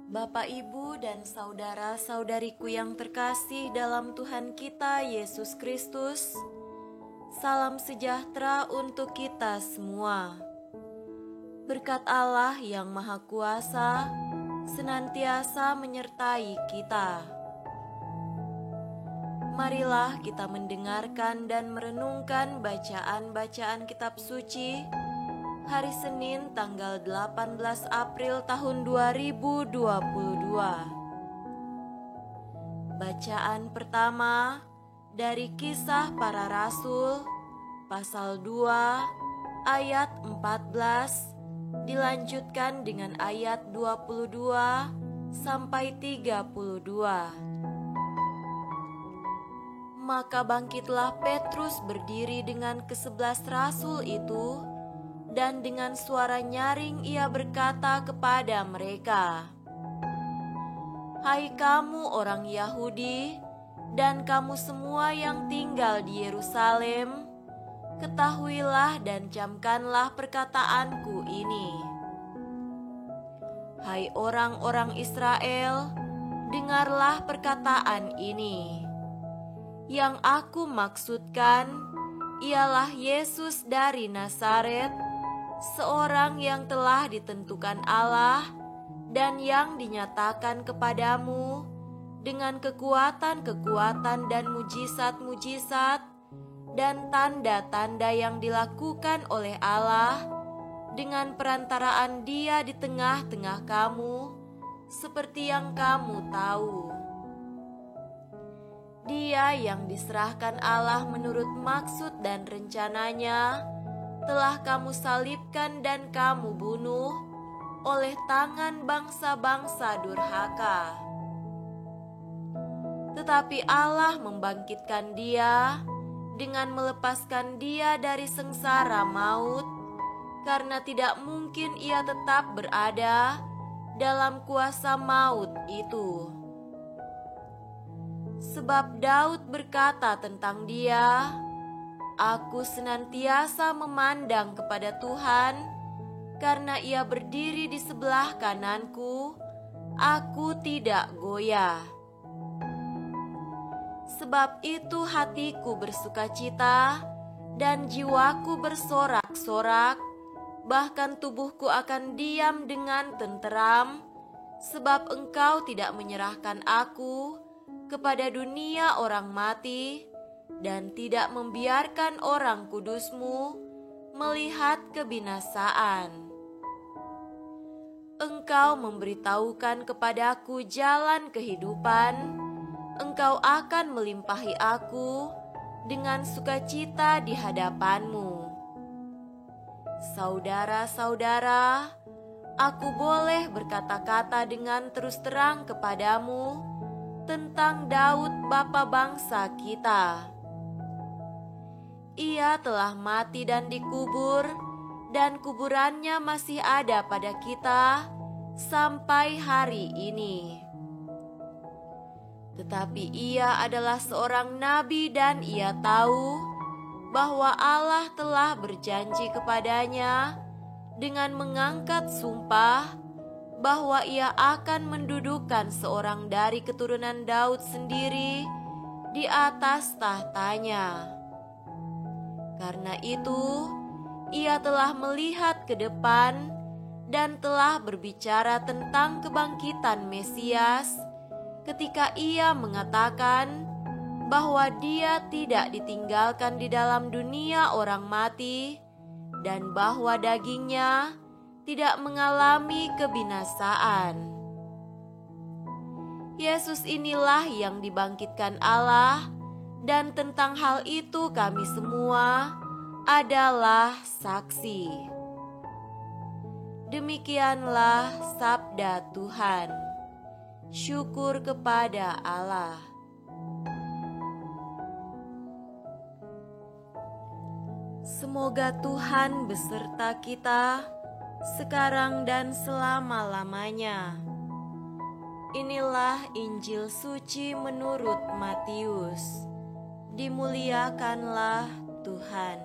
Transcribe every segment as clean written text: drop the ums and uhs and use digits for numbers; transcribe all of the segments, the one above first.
Bapak, Ibu, dan saudara-saudariku yang terkasih dalam Tuhan kita Yesus Kristus, salam sejahtera untuk kita semua. Berkat Allah yang Maha Kuasa senantiasa menyertai kita. Marilah kita mendengarkan dan merenungkan bacaan-bacaan kitab suci hari Senin tanggal 18 April tahun 2022. Bacaan pertama dari Kisah Para Rasul pasal 2 ayat 14 dilanjutkan dengan ayat 22 sampai 32. Maka bangkitlah Petrus berdiri dengan ke-11 rasul itu, dan dengan suara nyaring ia berkata kepada mereka, "Hai kamu orang Yahudi, dan kamu semua yang tinggal di Yerusalem, ketahuilah dan camkanlah perkataanku ini. Hai orang-orang Israel, dengarlah perkataan ini. Yang aku maksudkan ialah Yesus dari Nazaret, seorang yang telah ditentukan Allah dan yang dinyatakan kepadamu dengan kekuatan-kekuatan dan mujizat-mujizat dan tanda-tanda yang dilakukan oleh Allah dengan perantaraan Dia di tengah-tengah kamu, seperti yang kamu tahu. Dia yang diserahkan Allah menurut maksud dan rencananya telah kamu salibkan dan kamu bunuh oleh tangan bangsa-bangsa durhaka. Tetapi Allah membangkitkan Dia dengan melepaskan Dia dari sengsara maut, karena tidak mungkin Ia tetap berada dalam kuasa maut itu. Sebab Daud berkata tentang Dia, "Aku senantiasa memandang kepada Tuhan, karena Ia berdiri di sebelah kananku, aku tidak goyah. Sebab itu hatiku bersukacita dan jiwaku bersorak-sorak, bahkan tubuhku akan diam dengan tenteram, sebab Engkau tidak menyerahkan aku kepada dunia orang mati, dan tidak membiarkan orang kudus-Mu melihat kebinasaan. Engkau memberitahukan kepadaku jalan kehidupan, Engkau akan melimpahi aku dengan sukacita di hadapan-Mu. Saudara-saudara, aku boleh berkata-kata dengan terus terang kepadamu tentang Daud bapa bangsa kita. Ia telah mati dan dikubur, dan kuburannya masih ada pada kita sampai hari ini. Tetapi ia adalah seorang nabi dan ia tahu bahwa Allah telah berjanji kepadanya dengan mengangkat sumpah bahwa ia akan mendudukan seorang dari keturunan Daud sendiri di atas tahtanya. Karena itu, ia telah melihat ke depan dan telah berbicara tentang kebangkitan Mesias ketika ia mengatakan bahwa Dia tidak ditinggalkan di dalam dunia orang mati dan bahwa dagingnya tidak mengalami kebinasaan. Yesus inilah yang dibangkitkan Allah, dan tentang hal itu kami semua adalah saksi. Demikianlah sabda Tuhan. Syukur kepada Allah. Semoga Tuhan beserta kita sekarang dan selama-lamanya. Inilah Injil suci menurut Matius. Dimuliakanlah Tuhan.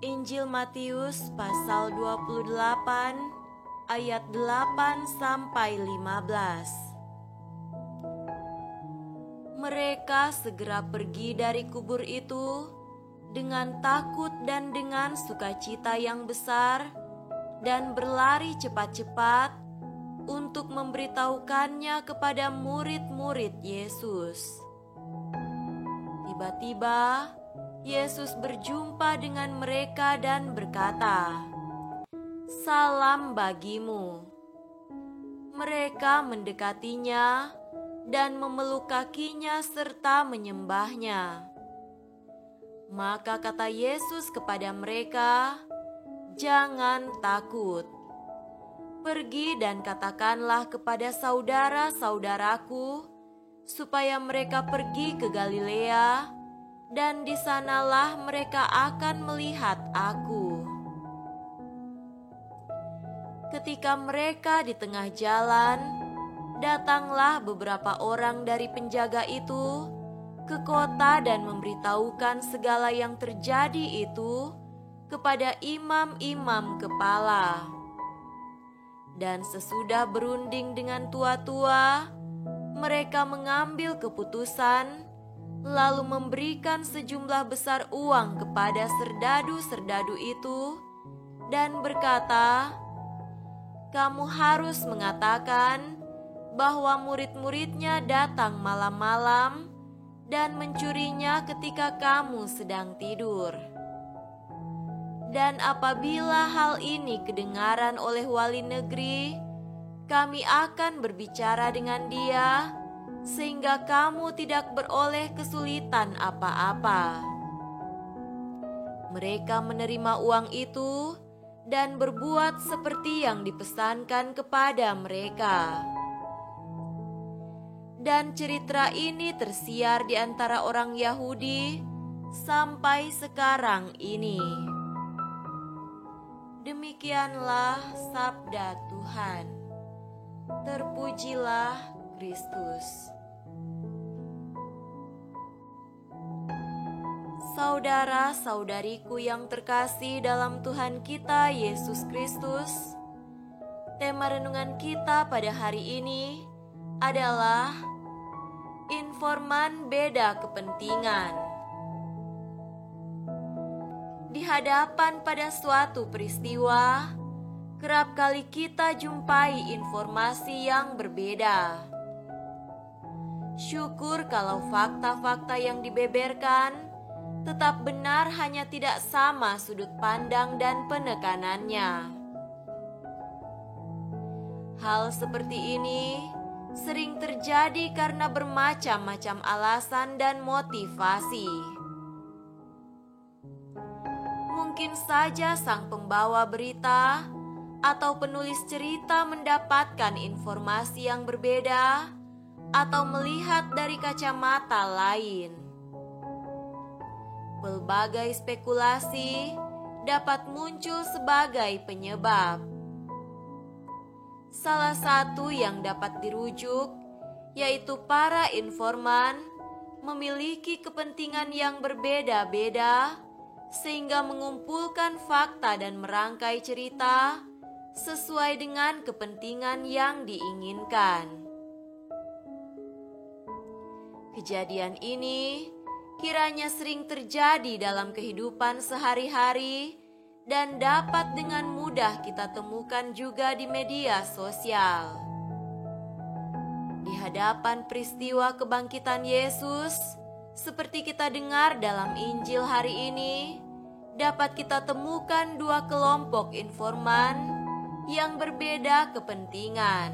Injil Matius pasal 28 ayat 8-15. Mereka segera pergi dari kubur itu dengan takut dan dengan sukacita yang besar, dan berlari cepat-cepat untuk memberitahukannya kepada murid-murid Yesus. Tiba-tiba Yesus berjumpa dengan mereka dan berkata, "Salam bagimu." Mereka mendekatinya dan memeluk kakinya serta menyembahnya. Maka kata Yesus kepada mereka, "Jangan takut. Pergi dan katakanlah kepada saudara-saudaraku supaya mereka pergi ke Galilea, dan di sanalah mereka akan melihat Aku." Ketika mereka di tengah jalan, datanglah beberapa orang dari penjaga itu ke kota dan memberitahukan segala yang terjadi itu kepada imam-imam kepala. Dan sesudah berunding dengan tua-tua, mereka mengambil keputusan, lalu memberikan sejumlah besar uang kepada serdadu-serdadu itu, dan berkata, "Kamu harus mengatakan bahwa murid-muridnya datang malam-malam dan mencurinya ketika kamu sedang tidur. Dan apabila hal ini kedengaran oleh wali negeri, kami akan berbicara dengan dia sehingga kamu tidak beroleh kesulitan apa-apa." Mereka menerima uang itu dan berbuat seperti yang dipesankan kepada mereka. Dan cerita ini tersiar di antara orang Yahudi sampai sekarang ini. Demikianlah sabda Tuhan. Terpujilah Kristus. Saudara-saudariku yang terkasih dalam Tuhan kita Yesus Kristus, tema renungan kita pada hari ini adalah informan beda kepentingan. Di hadapan pada suatu peristiwa, kerap kali kita jumpai informasi yang berbeda. Syukur kalau fakta-fakta yang dibeberkan tetap benar, hanya tidak sama sudut pandang dan penekanannya. Hal seperti ini sering terjadi karena bermacam-macam alasan dan motivasi. Mungkin saja sang pembawa berita atau penulis cerita mendapatkan informasi yang berbeda atau melihat dari kacamata lain. Pelbagai spekulasi dapat muncul sebagai penyebab. Salah satu yang dapat dirujuk yaitu para informan memiliki kepentingan yang berbeda-beda sehingga mengumpulkan fakta dan merangkai cerita sesuai dengan kepentingan yang diinginkan. Kejadian ini kiranya sering terjadi dalam kehidupan sehari-hari dan dapat dengan mudah kita temukan juga di media sosial. Di hadapan peristiwa kebangkitan Yesus, seperti kita dengar dalam Injil hari ini, dapat kita temukan dua kelompok informan yang berbeda kepentingan.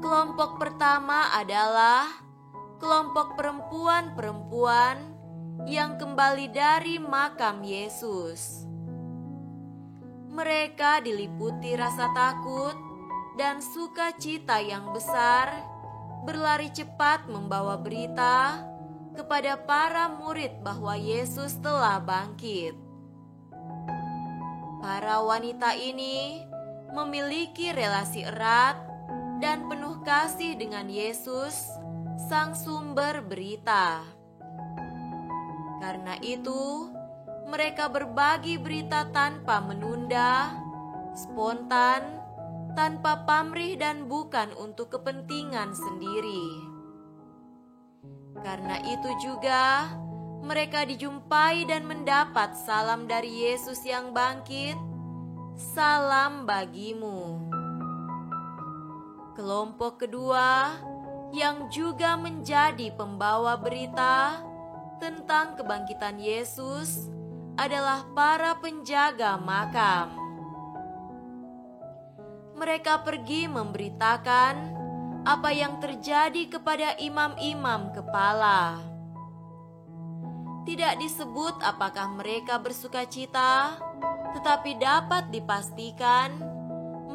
Kelompok pertama adalah kelompok perempuan-perempuan yang kembali dari makam Yesus. Mereka diliputi rasa takut dan sukacita yang besar, berlari cepat membawa berita kepada para murid bahwa Yesus telah bangkit. Para wanita ini memiliki relasi erat dan penuh kasih dengan Yesus, sang sumber berita. Karena itu, mereka berbagi berita tanpa menunda, spontan, tanpa pamrih dan bukan untuk kepentingan sendiri. Karena itu juga, mereka dijumpai dan mendapat salam dari Yesus yang bangkit, "Salam bagimu." Kelompok kedua, yang juga menjadi pembawa berita tentang kebangkitan Yesus, adalah para penjaga makam. Mereka pergi memberitakan apa yang terjadi kepada imam-imam kepala. Tidak disebut apakah mereka bersukacita, tetapi dapat dipastikan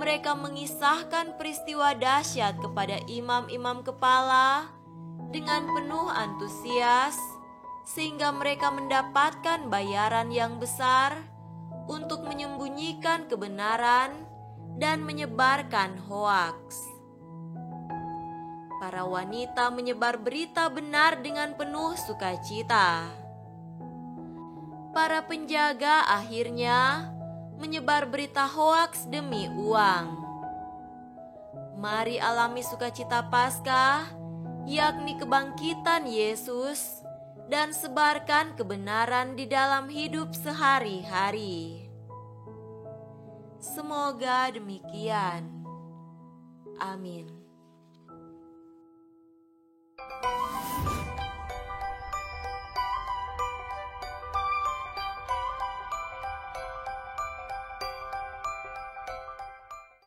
mereka mengisahkan peristiwa dahsyat kepada imam-imam kepala dengan penuh antusias, sehingga mereka mendapatkan bayaran yang besar untuk menyembunyikan kebenaran dan menyebarkan hoaks. Para wanita menyebar berita benar dengan penuh sukacita. Para penjaga akhirnya menyebar berita hoaks demi uang. Mari alami sukacita Paskah, yakni kebangkitan Yesus, dan sebarkan kebenaran di dalam hidup sehari-hari. Semoga demikian. Amin.